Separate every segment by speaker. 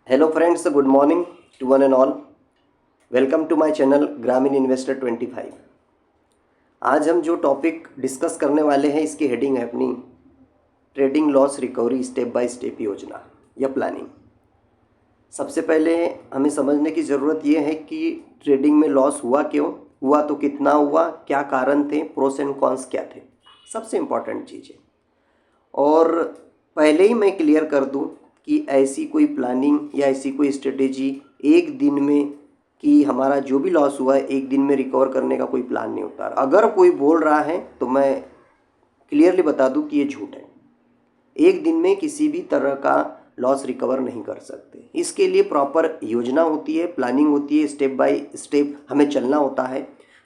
Speaker 1: Hello friends, good morning to one and all. Welcome to my channel Gramin investor 25। आज हम जो topic discuss करने वाले हैं इसकी हेडिंग है अपनी trading loss recovery step by step योजना या प्लानिंग। सबसे पहले हमें समझने की ज़रूरत ये है कि ट्रेडिंग में लॉस हुआ क्यों हुआ, तो कितना हुआ, क्या कारण थे, प्रोस एंड कॉन्स क्या थे, सबसे इम्पॉर्टेंट चीज़ है। और पहले ही मैं क्लियर कर दूं कि ऐसी कोई प्लानिंग या ऐसी कोई स्ट्रेटेजी एक दिन में कि हमारा जो भी लॉस हुआ है एक दिन में रिकवर करने का कोई प्लान नहीं होता। अगर कोई बोल रहा है तो मैं क्लियरली बता दूं कि ये झूठ है। एक दिन में किसी भी तरह का लॉस रिकवर नहीं कर सकते। इसके लिए प्रॉपर योजना होती है, प्लानिंग होती है, स्टेप बाय स्टेप हमें चलना होता है।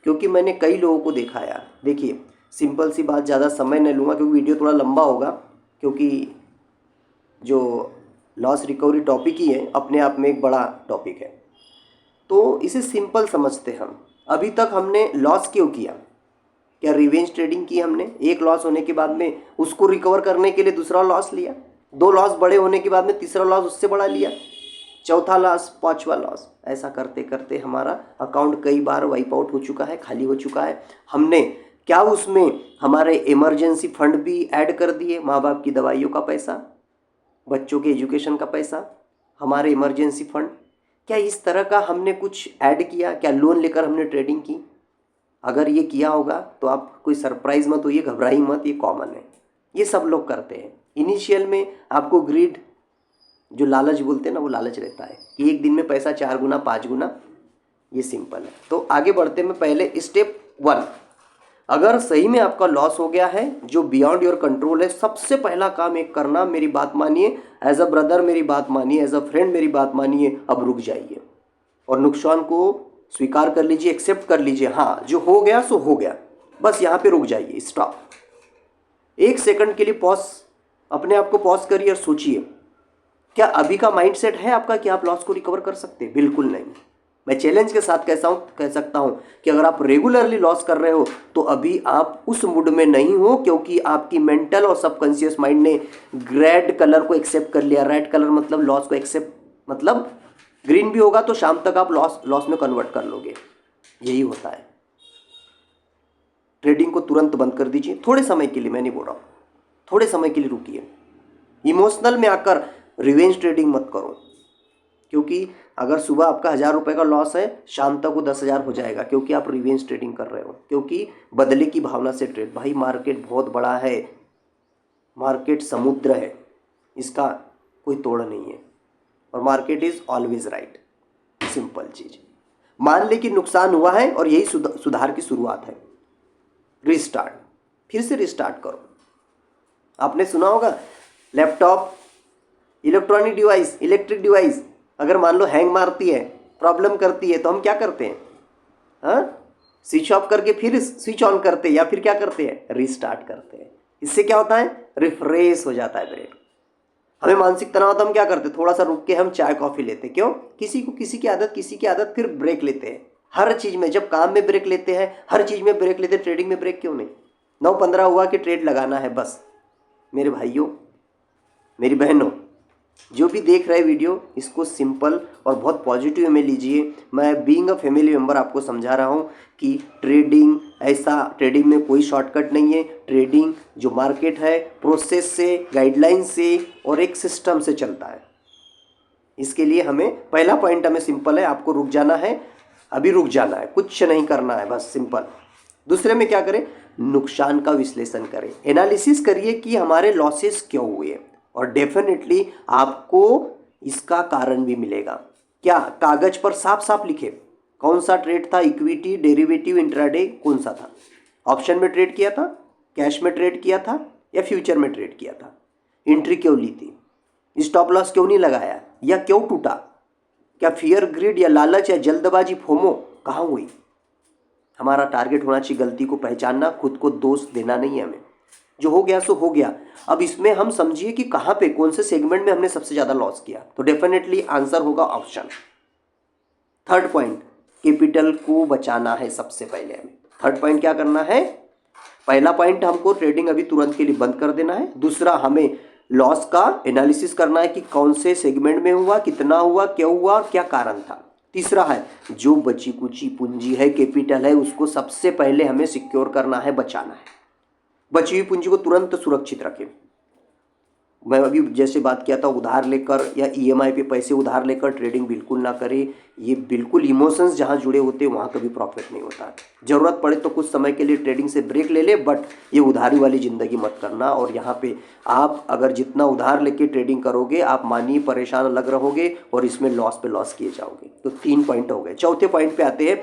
Speaker 1: क्योंकि मैंने कई लोगों को देखा यार, देखिए सिंपल सी बात, ज़्यादा समय नहीं लूँगा क्योंकि वीडियो थोड़ा लंबा होगा, क्योंकि जो लॉस रिकवरी टॉपिक ही है अपने आप में एक बड़ा टॉपिक है। तो इसे सिंपल समझते हम। अभी तक हमने लॉस क्यों किया? क्या रिवेंज ट्रेडिंग की हमने? एक लॉस होने के बाद में उसको रिकवर करने के लिए दूसरा लॉस लिया, दो लॉस बड़े होने के बाद में तीसरा लॉस उससे बड़ा लिया, चौथा लॉस, पांचवा लॉस। ऐसा करते करते हमारा अकाउंट कई बार वाइप आउट हो चुका है, खाली हो चुका है। हमने क्या उसमें हमारे इमरजेंसी फंड भी ऐड कर दिए, माँ बाप की दवाइयों का पैसा, बच्चों के एजुकेशन का पैसा, हमारे इमरजेंसी फंड, क्या इस तरह का हमने कुछ ऐड किया? क्या लोन लेकर हमने ट्रेडिंग की? अगर ये किया होगा तो आप कोई सरप्राइज मत होइए, घबराइए मत, ये कॉमन है, ये सब लोग करते हैं। इनिशियल में आपको ग्रीड, जो लालच बोलते हैं ना, वो लालच रहता है कि एक दिन में पैसा 4 गुना 5 गुना। ये सिंपल है। तो आगे बढ़ते में पहले स्टेप 1, अगर सही में आपका लॉस हो गया है जो बियॉन्ड योर कंट्रोल है, सबसे पहला काम एक करना, मेरी बात मानिए, एज अ ब्रदर मेरी बात मानिए, एज अ फ्रेंड मेरी बात मानिए, अब रुक जाइए और नुकसान को स्वीकार कर लीजिए, एक्सेप्ट कर लीजिए। हाँ, जो हो गया सो हो गया, बस यहाँ पे रुक जाइए, स्टॉप। एक सेकंड के लिए पॉज, अपने आप को पॉज करिए और सोचिए, क्या अभी का माइंडसेट है आपका कि आप लॉस को रिकवर कर सकते हैं? बिल्कुल नहीं। मैं चैलेंज के साथ कह सकता हूं कि अगर आप रेगुलरली लॉस कर रहे हो तो अभी आप उस मूड में नहीं हो, क्योंकि आपकी मेंटल और सबकॉन्शियस माइंड ने रेड कलर को एक्सेप्ट कर लिया। रेड कलर मतलब लॉस को एक्सेप्ट, मतलब ग्रीन भी होगा तो शाम तक आप लॉस में कन्वर्ट कर लोगे। यही होता है। ट्रेडिंग को तुरंत बंद कर दीजिए, थोड़े समय के लिए, मैं नहीं बोल रहा हूं, थोड़े समय के लिए रुकिए। इमोशनल में आकर रिवेंज ट्रेडिंग मत करो, क्योंकि अगर सुबह आपका 1,000 रुपये का लॉस है, शाम तक वो 10,000 हो जाएगा, क्योंकि आप रिवेंज ट्रेडिंग कर रहे हो, क्योंकि बदले की भावना से ट्रेड। भाई मार्केट बहुत बड़ा है, मार्केट समुद्र है, इसका कोई तोड़ नहीं है, और market is always right. Simple चीज। मान ले कि नुकसान हुआ है और यही सुधार की शुरुआत है। रिस्टार्ट, फिर से रिस्टार्ट करो। आपने सुना होगा, laptop, electronic device, electric device अगर मान लो हैंग मारती है, प्रॉब्लम करती है, तो हम क्या करते हैं? हाँ, स्विच ऑफ करके फिर स्विच ऑन करते हैं, या फिर क्या करते हैं? रिस्टार्ट करते हैं। इससे क्या होता है? रिफ्रेश हो जाता है ब्रेन। हमें मानसिक तनाव, तो हम क्या करते हैं? थोड़ा सा रुक के हम चाय कॉफी लेते हैं। क्यों? किसी को किसी की आदत, फिर ब्रेक लेते हैं हर चीज में। जब काम में ब्रेक लेते हैं, हर चीज में ब्रेक लेते हैं, ट्रेडिंग में ब्रेक क्यों नहीं? 9:15 हुआ कि ट्रेड लगाना है बस। मेरे भाइयों, मेरी बहनों, जो भी देख रहे वीडियो, इसको सिंपल और बहुत पॉजिटिव में लीजिए। मैं बीइंग अ फैमिली मेंबर आपको समझा रहा हूँ कि ट्रेडिंग में कोई शॉर्टकट नहीं है। ट्रेडिंग जो मार्केट है, प्रोसेस से, गाइडलाइन से और एक सिस्टम से चलता है। इसके लिए हमें पहला पॉइंट हमें सिंपल है, आपको रुक जाना है, अभी रुक जाना है, कुछ नहीं करना है, बस सिंपल। दूसरे में क्या करें? नुकसान का विश्लेषण करें, एनालिसिस करिए कि हमारे लॉसेस क्यों हुए, और डेफिनेटली आपको इसका कारण भी मिलेगा। क्या? कागज पर साफ साफ लिखे कौन सा ट्रेड था, इक्विटी, डेरिवेटिव, इंट्राडे, कौन सा था, ऑप्शन में ट्रेड किया था, कैश में ट्रेड किया था, या फ्यूचर में ट्रेड किया था, एंट्री क्यों ली थी, स्टॉप लॉस क्यों नहीं लगाया, या क्यों टूटा, क्या फियर, ग्रिड या लालच या जल्दबाजी, फोमो कहाँ हुई? हमारा टारगेट होना चाहिए गलती को पहचानना, खुद को दोष देना नहीं है हमें। जो हो गया सो हो गया। अब इसमें हम समझिए कि कहाँ पे, कौन से सेगमेंट में हमने सबसे ज़्यादा लॉस किया, तो डेफिनेटली आंसर होगा ऑप्शन। थर्ड पॉइंट, कैपिटल को बचाना है सबसे पहले हमें। थर्ड पॉइंट क्या करना है? पहला पॉइंट, हमको ट्रेडिंग अभी तुरंत के लिए बंद कर देना है। दूसरा, हमें लॉस का एनालिसिस करना है कि कौन से सेगमेंट में हुआ, कितना हुआ, क्यों हुआ, क्या कारण था। तीसरा है जो बची कुची पूंजी है, कैपिटल है, उसको सबसे पहले हमें सिक्योर करना है, बचाना है। बची हुई पूंजी को तुरंत सुरक्षित रखें। मैं अभी जैसे बात किया था, उधार लेकर या ईएमआई पे पैसे उधार लेकर ट्रेडिंग बिल्कुल ना करें। ये बिल्कुल इमोशंस जहाँ जुड़े होते हैं वहाँ कभी प्रॉफिट नहीं होता। ज़रूरत पड़े तो कुछ समय के लिए ट्रेडिंग से ब्रेक ले ले, बट ये उधारी वाली ज़िंदगी मत करना। और यहाँ पे आप अगर जितना उधार लेके ट्रेडिंग करोगे, आप मानिए परेशान अलग रहोगे और इसमें लॉस पे लॉस किए जाओगे। तो 3 पॉइंट हो गए। चौथे पॉइंट पे आते हैं,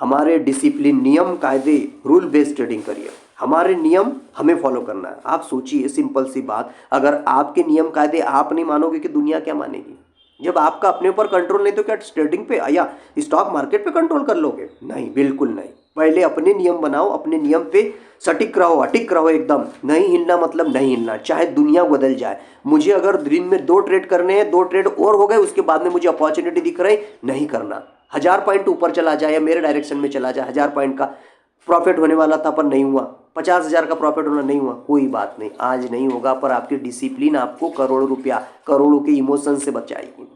Speaker 1: हमारे डिसिप्लिन, नियम कायदे, रूल बेस्ड ट्रेडिंग करिए। हमारे नियम हमें फॉलो करना है। आप सोचिए, सिंपल सी बात, अगर आपके नियम कायदे आप नहीं मानोगे कि दुनिया क्या मानेगी? जब आपका अपने ऊपर कंट्रोल नहीं तो क्या ट्रेडिंग पे या स्टॉक मार्केट पे कंट्रोल कर लोगे? नहीं, बिल्कुल नहीं। पहले अपने नियम बनाओ, अपने नियम पे सटीक रहो, अटिक रहो एकदम। नहीं हिलना मतलब नहीं हिलना, चाहे दुनिया बदल जाए। मुझे अगर दिन में 2 ट्रेड करने हैं, 2 ट्रेड और हो गए, उसके बाद में मुझे अपॉर्चुनिटी दिख रही, नहीं करना। 1000 पॉइंट ऊपर चला जाए या मेरे डायरेक्शन में चला जाए, 1000 पॉइंट का प्रॉफिट होने वाला था पर नहीं हुआ, 50,000 का प्रॉफिट होना नहीं हुआ, कोई बात नहीं, आज नहीं होगा, पर आपकी डिसिप्लिन आपको करोड़ों रुपया, करोड़ों के इमोशन से बचाएगी।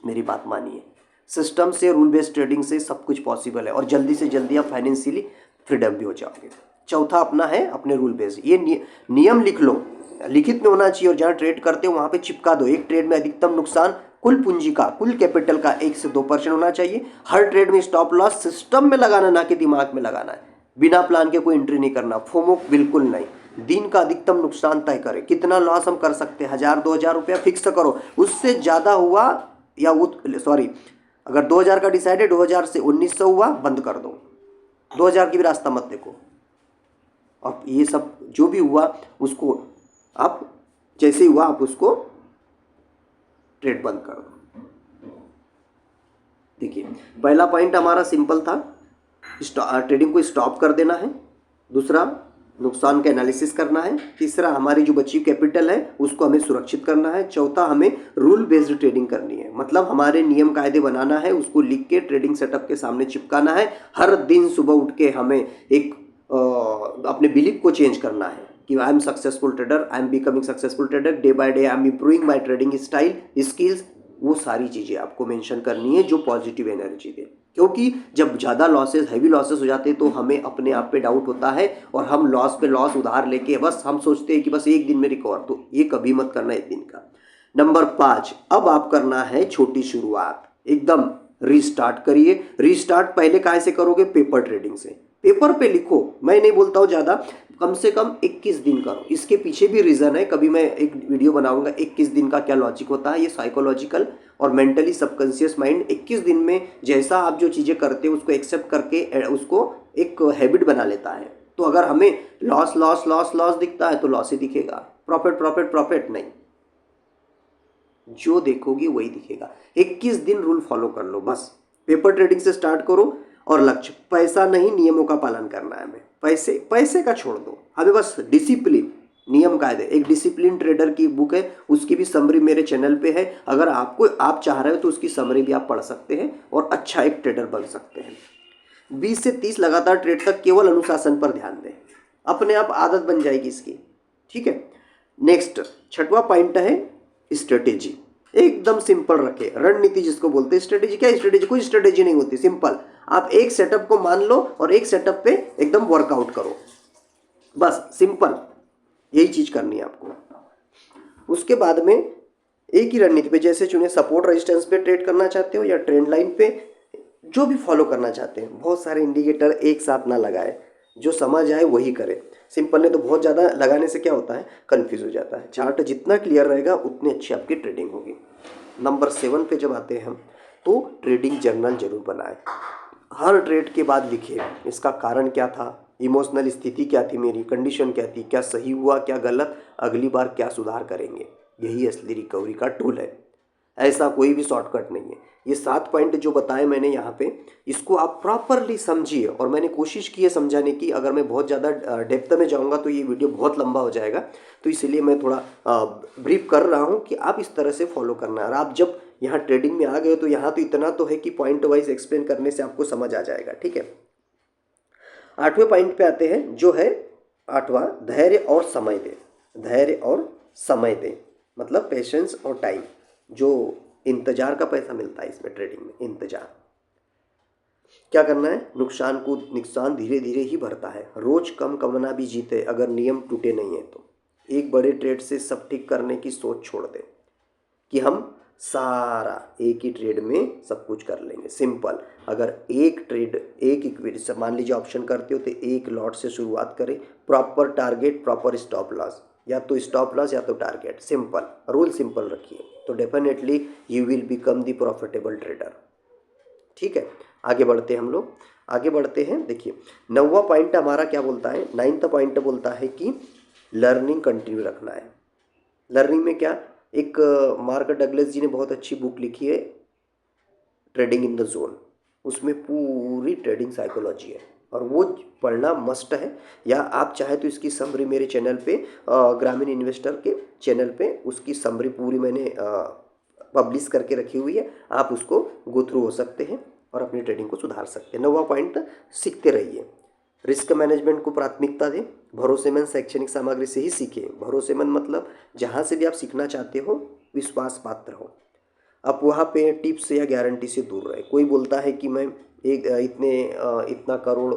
Speaker 1: मेरी बात मानिए, सिस्टम से, रूल बेस्ड ट्रेडिंग से सब कुछ पॉसिबल है और जल्दी से जल्दी आप फाइनेंशियली फ्रीडम भी हो जाओगे। चौथा अपना है अपने रूल बेस्ड, ये नियम लिख लो, लिखित में होना चाहिए और जहाँ ट्रेड करते हो वहाँ पे चिपका दो। एक ट्रेड में अधिकतम नुकसान कुल पूंजी का, कुल कैपिटल का 1 से 2% होना चाहिए। हर ट्रेड में स्टॉप लॉस सिस्टम में लगाना, ना कि दिमाग में लगाना है। बिना प्लान के कोई एंट्री नहीं करना, फोमो बिल्कुल नहीं। दिन का अधिकतम नुकसान तय करें, कितना लॉस हम कर सकते हैं, 1000-2000 रुपया फिक्स करो। उससे ज़्यादा हुआ या अगर 2000 का डिसाइड है, 2000 से 1900 हुआ, बंद कर दो। 2000 की भी रास्ता मत देखो। और ये सब जो भी हुआ उसको आप जैसे ही हुआ आप उसको ट्रेड बंद कर दो। देखिए, पहला पॉइंट हमारा सिंपल था, ट्रेडिंग को स्टॉप कर देना है। दूसरा, नुकसान का एनालिसिस करना है। तीसरा, हमारी जो बची कैपिटल है उसको हमें सुरक्षित करना है। चौथा, हमें रूल बेस्ड ट्रेडिंग करनी है, मतलब हमारे नियम कायदे बनाना है, उसको लिख के ट्रेडिंग सेटअप के सामने चिपकाना है। हर दिन सुबह उठ के हमें एक अपने बिलीफ को चेंज करना है कि I am successful trader, I am becoming successful trader, day by day I am improving my trading style, skills. वो सारी चीज़ें आपको मेंशन करनी है जो पॉजिटिव एनर्जी दे। क्योंकि जब ज़्यादा लॉसेस, हैवी लॉसेस हो जाते हैं तो हमें अपने आप पे डाउट होता है और हम लॉस पे लॉस उधार लेके बस हम सोचते हैं कि बस एक दिन में रिकवर। तो ये कभी मत करना एक दिन का। नंबर 5, अब आप करना है छोटी शुरुआत, एकदम रीस्टार्ट करिए। रीस्टार्ट पहले काहे से करोगे? पेपर ट्रेडिंग से। पेपर पे लिखो, मैं नहीं बोलता हूँ ज़्यादा, कम से कम 21 दिन करो। इसके पीछे भी रीज़न है, कभी मैं एक वीडियो बनाऊंगा 21 दिन का क्या लॉजिक होता है। ये साइकोलॉजिकल और मेंटली सबकॉन्शियस माइंड 21 दिन में जैसा आप जो चीज़ें करते हो उसको एक्सेप्ट करके उसको एक हैबिट बना लेता है। तो अगर हमें लॉस लॉस लॉस लॉस दिखता है तो लॉस ही दिखेगा, प्रॉफिट प्रॉफिट प्रॉफिट नहीं। जो देखोगे वही दिखेगा। 21 दिन रूल फॉलो कर लो बस। पेपर ट्रेडिंग से स्टार्ट करो और लक्ष्य पैसा नहीं, नियमों का पालन करना है हमें। पैसे का छोड़ दो, हमें बस डिसिप्लिन, नियम कायदे। एक डिसिप्लिन ट्रेडर की बुक है, उसकी भी समरी मेरे चैनल पे है। अगर आप चाह रहे हो तो उसकी समरी भी आप पढ़ सकते हैं और अच्छा एक ट्रेडर बन सकते हैं। 20 से 30 लगातार ट्रेड तक केवल अनुशासन पर ध्यान दें, अपने आप आदत बन जाएगी इसकी। ठीक है। नेक्स्ट, 6वां पॉइंट है स्ट्रेटेजी। एकदम सिंपल रखे, रणनीति जिसको बोलते हैं। स्ट्रेटेजी क्या? स्ट्रेटेजी कोई स्ट्रेटेजी नहीं होती, सिंपल। आप एक सेटअप को मान लो और एक सेटअप पे एकदम वर्कआउट करो, बस सिंपल। यही चीज करनी है आपको। उसके बाद में एक ही रणनीति पे जैसे चुने, सपोर्ट रेजिस्टेंस पे ट्रेड करना चाहते हो या ट्रेंड लाइन पे, जो भी फॉलो करना चाहते हैं। बहुत सारे इंडिकेटर एक साथ ना लगाए, जो समझ आए वही करें। सिंपल नहीं तो बहुत ज़्यादा लगाने से क्या होता है, कंफ्यूज हो जाता है। चार्ट जितना क्लियर रहेगा उतनी अच्छी आपकी ट्रेडिंग होगी। नंबर 7 पे जब आते हैं हम, तो ट्रेडिंग जर्नल जरूर बनाएं। हर ट्रेड के बाद लिखिए इसका कारण क्या था, इमोशनल स्थिति क्या थी, मेरी कंडीशन क्या थी, क्या सही हुआ, क्या गलत, अगली बार क्या सुधार करेंगे। यही असली रिकवरी का टूल है, ऐसा कोई भी शॉर्टकट नहीं है। ये 7 पॉइंट जो बताए मैंने यहाँ पे, इसको आप प्रॉपरली समझिए। और मैंने कोशिश की है समझाने की। अगर मैं बहुत ज़्यादा डेप्थ में जाऊँगा तो ये वीडियो बहुत लंबा हो जाएगा, तो इसीलिए मैं थोड़ा ब्रीफ कर रहा हूँ कि आप इस तरह से फॉलो करना है। और आप जब यहाँ ट्रेडिंग में आ गए तो यहाँ तो इतना तो है कि पॉइंट वाइज एक्सप्लेन करने से आपको समझ आ जाएगा। ठीक है। 8वें पॉइंट पे आते हैं, जो है 8वां, धैर्य और समय दे। धैर्य और समय दें, मतलब पेशेंस और टाइम, जो इंतज़ार का पैसा मिलता है इसमें ट्रेडिंग में, इंतज़ार। क्या करना है, नुकसान धीरे धीरे ही बढ़ता है, रोज कम कमाना भी जीते अगर नियम टूटे नहीं है तो। एक बड़े ट्रेड से सब ठीक करने की सोच छोड़ दें कि हम सारा एक ही ट्रेड में सब कुछ कर लेंगे। सिंपल, अगर एक ट्रेड एक इक्विटी से मान लीजिए ऑप्शन करते हो तो एक लॉट से शुरुआत करें, proper target proper stop loss, या तो स्टॉप लॉस या तो टारगेट, सिंपल रूल सिंपल रखिए तो definitely you will become the profitable trader. ठीक है, आगे बढ़ते हैं हम लोग, आगे बढ़ते हैं। देखिए 9वां पॉइंट हमारा क्या बोलता है, 9वां पॉइंट बोलता है कि लर्निंग कंटिन्यू रखना है। लर्निंग में क्या, एक मार्क डगलस जी ने बहुत अच्छी बुक लिखी है ट्रेडिंग इन द जोन, उसमें पूरी ट्रेडिंग साइकोलॉजी है और वो पढ़ना मस्ट है। या आप चाहे तो इसकी समरी मेरे चैनल पे ग्रामीण इन्वेस्टर के चैनल पे उसकी समरी पूरी मैंने पब्लिश करके रखी हुई है, आप उसको गो थ्रू हो सकते हैं और अपनी ट्रेडिंग को सुधार सकते हैं। 9वां पॉइंट, सीखते रहिए, रिस्क मैनेजमेंट को प्राथमिकता दें, भरोसेमंद शैक्षणिक सामग्री से ही सीखें। भरोसेमंद मतलब जहाँ से भी आप सीखना चाहते हो विश्वास पात्र हो, आप वहाँ पे टिप्स या गारंटी से दूर रहे। कोई बोलता है कि मैं इतना करोड़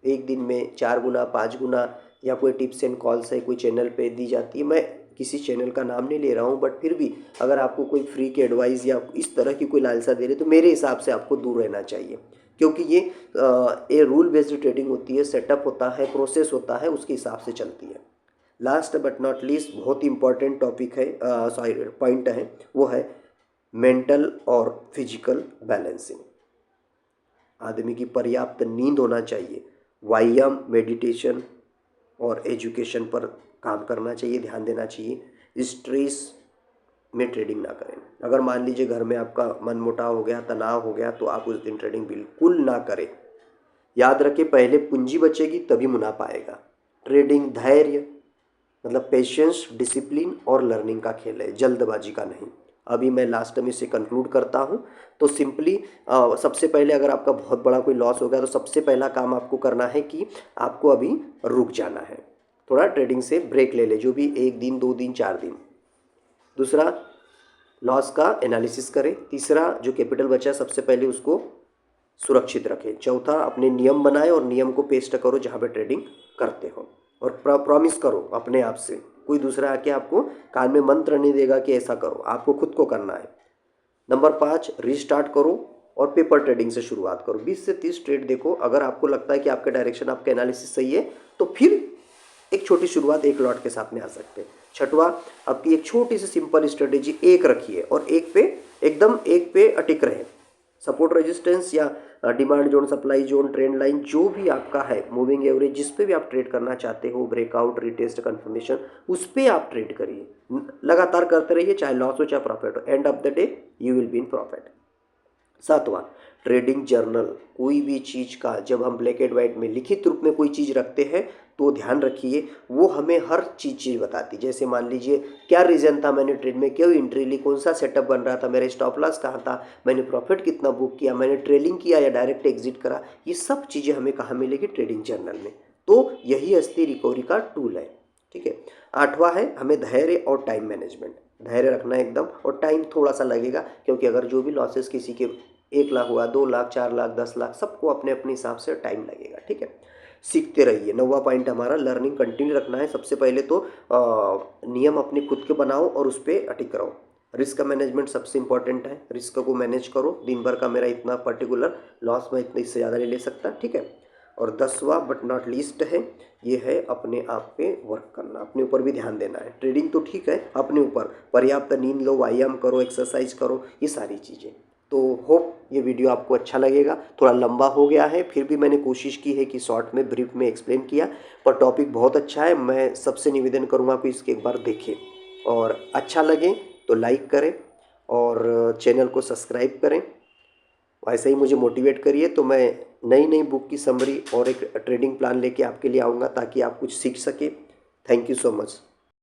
Speaker 1: एक दिन में 4 गुना 5 गुना, या कोई टिप्स एंड कॉल्स है कोई चैनल पे दी जाती है, मैं किसी चैनल का नाम नहीं ले रहा हूँ, बट फिर भी अगर आपको कोई फ्री की एडवाइस या इस तरह की कोई लालसा दे रहे तो मेरे हिसाब से आपको दूर रहना चाहिए, क्योंकि ये रूल बेस्ड ट्रेडिंग होती है, सेटअप होता है, प्रोसेस होता है, उसके हिसाब से चलती है। लास्ट बट नॉट लीस्ट बहुत ही इंपॉर्टेंट टॉपिक है, सॉरी पॉइंट है, वो है मेंटल और फिजिकल बैलेंसिंग। आदमी की पर्याप्त नींद होना चाहिए, व्यायाम, मेडिटेशन और एजुकेशन पर काम करना चाहिए, ध्यान देना चाहिए। स्ट्रेस में ट्रेडिंग ना करें। अगर मान लीजिए घर में आपका मन मुटाव हो गया, तनाव हो गया, तो आप उस दिन ट्रेडिंग बिल्कुल ना करें। याद रखें, पहले पूंजी बचेगी तभी मुनाफा आएगा। ट्रेडिंग धैर्य मतलब पेशेंस, डिसिप्लिन और लर्निंग का खेल है, जल्दबाजी का नहीं। अभी मैं लास्ट में इसे कंक्लूड करता हूँ। तो सिंपली सबसे पहले अगर आपका बहुत बड़ा कोई लॉस हो गया तो सबसे पहला काम आपको करना है कि आपको अभी रुक जाना है, थोड़ा ट्रेडिंग से ब्रेक ले ले, जो भी 1 दिन 2 दिन 4 दिन। दूसरा, लॉस का एनालिसिस करें। तीसरा, जो कैपिटल बचा है सबसे पहले उसको सुरक्षित रखें। चौथा, अपने नियम बनाए और नियम को पेस्ट करो जहाँ पे ट्रेडिंग करते हो, और प्रॉमिस करो अपने आप से, कोई दूसरा आके आपको कान में मंत्र नहीं देगा कि ऐसा करो, आपको खुद को करना है। नंबर 5, रीस्टार्ट करो और पेपर ट्रेडिंग से शुरुआत करो। 20 से 30 ट्रेड देखो, अगर आपको लगता है कि आपका डायरेक्शन, आपका एनालिसिस सही है तो फिर एक छोटी शुरुआत एक लॉट के साथ में आ सकते हैं। छठवां, आपकी एक छोटी सी सिंपल स्ट्रेटेजी एक रखिए और एक पे अटिक रहे। सपोर्ट रेजिस्टेंस या demand zone, supply zone, trend line, जो भी आपका है, मूविंग एवरेज, जिस पे भी आप ट्रेड करना चाहते हो, ब्रेकआउट, रिटेस्ट, कंफर्मेशन, उस पे आप ट्रेड करिए, लगातार करते रहिए, चाहे लॉस हो चाहे प्रॉफिट हो। End of the day you will be in profit. 7वां, ट्रेडिंग जर्नल। कोई भी चीज़ का जब हम ब्लैक एंड वाइट में लिखित रूप में कोई चीज़ रखते हैं तो ध्यान रखिए वो हमें हर चीज़ बताती। जैसे मान लीजिए क्या रीज़न था, मैंने ट्रेड में क्यों एंट्री ली, कौन सा सेटअप बन रहा था, मेरा स्टॉप लॉस कहाँ था, मैंने प्रॉफिट कितना बुक किया, मैंने ट्रेलिंग किया या डायरेक्ट एग्जिट करा, ये सब चीज़ें हमें कहाँ मिलेगी, ट्रेडिंग जर्नल में। तो यही असली रिकवरी का टूल है। ठीक है। 8वां है हमें धैर्य और टाइम मैनेजमेंट। धैर्य रखना एकदम, और टाइम थोड़ा सा लगेगा, क्योंकि अगर जो भी लॉसेस किसी के 1 लाख हुआ, 2 लाख, 4 लाख, 10 लाख, सबको अपने अपने हिसाब से टाइम लगेगा। ठीक है, सीखते रहिए। 9वां पॉइंट हमारा लर्निंग कंटिन्यू रखना है। सबसे पहले तो नियम अपने खुद के बनाओ और उस पर अटिक रहो। रिस्क मैनेजमेंट सबसे इंपॉर्टेंट है, रिस्क को मैनेज करो। दिन भर का मेरा इतना पर्टिकुलर लॉस, मैं इतना, इससे ज़्यादा नहीं ले सकता। ठीक है। और 10वां बट नॉट लीस्ट है, ये है अपने आप पे वर्क करना, अपने ऊपर भी ध्यान देना है। ट्रेडिंग तो ठीक है, अपने ऊपर पर्याप्त नींद लो, व्यायाम करो, एक्सरसाइज करो, ये सारी चीज़ें। तो होप ये वीडियो आपको अच्छा लगेगा। थोड़ा लंबा हो गया है, फिर भी मैंने कोशिश की है कि शॉर्ट में, ब्रीफ में एक्सप्लेन किया, पर टॉपिक बहुत अच्छा है। मैं सबसे निवेदन करूँगा कि इसके एक बार देखें, और अच्छा लगे तो लाइक करें और चैनल को सब्सक्राइब करें। वैसे ही मुझे मोटिवेट करिए, तो मैं नई नई बुक की समरी और एक ट्रेडिंग प्लान लेके आपके लिए आऊँगा, ताकि आप कुछ सीख सकें। Thank you so much.